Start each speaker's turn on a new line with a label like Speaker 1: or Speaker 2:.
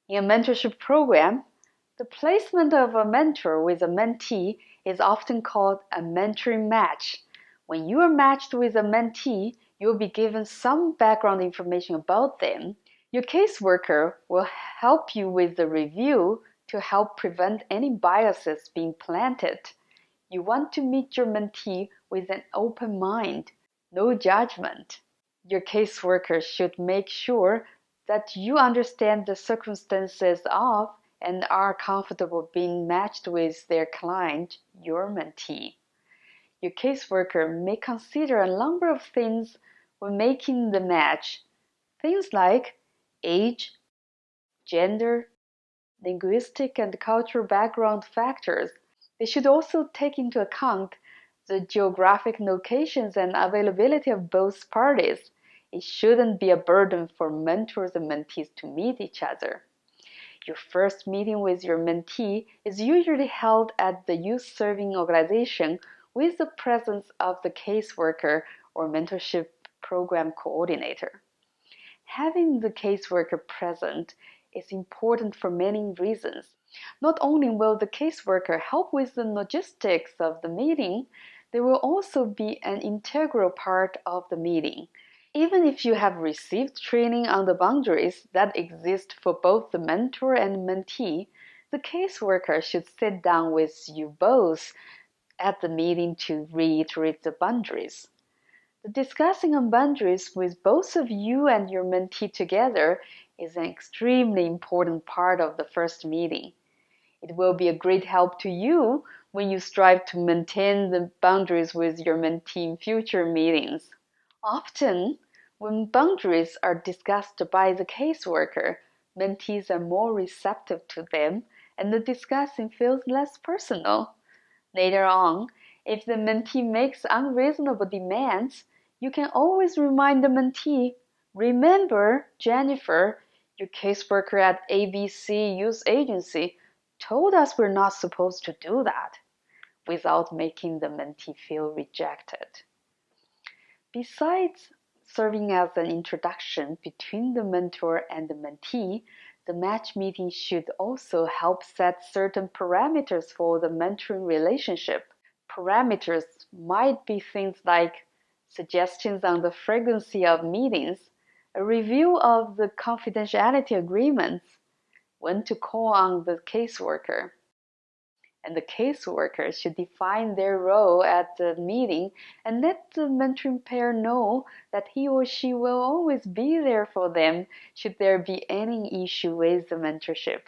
Speaker 1: In a mentorship program, the placement of a mentor with a mentee is often called a mentoring match. When you are matched with a mentee, you will be given some background information about them. Your caseworker will help you with the review to help prevent any biases being planted. You want to meet your mentee with an open mind, no judgment. Your caseworker should make sure that you understand the circumstances of and are comfortable being matched with their client, your mentee. Your caseworker may consider a number of things when making the match. Things like age, gender, linguistic and cultural background factors. They should also take into account the geographic locations and availability of both parties. It shouldn't be a burden for mentors and mentees to meet each other. Your first meeting with your mentee is usually held at the youth serving organization with the presence of the caseworker or mentorship program coordinator. Having the caseworker present is important for many reasons. Not only will the caseworker help with the logistics of the meeting, they will also be an integral part of the meeting. Even if you have received training on the boundaries that exist for both the mentor and mentee, the caseworker should sit down with you both at the meeting to reiterate the boundaries. The discussing on boundaries with both of you and your mentee together is an extremely important part of the first meeting. It will be a great help to you when you strive to maintain the boundaries with your mentee in future meetings. Often, when boundaries are discussed by the caseworker, mentees are more receptive to them and the discussing feels less personal. Later on, if the mentee makes unreasonable demands, you can always remind the mentee, remember, Jennifer, your caseworker at ABC Youth Agency told us we're not supposed to do that, without making the mentee feel rejected. Besides serving as an introduction between the mentor and the mentee, the match meeting should also help set certain parameters for the mentoring relationship. Parameters might be things like suggestions on the frequency of meetings, a review of the confidentiality agreements, when to call on the caseworker. And the caseworker should define their role at the meeting and let the mentoring pair know that he or she will always be there for them should there be any issue with the mentorship.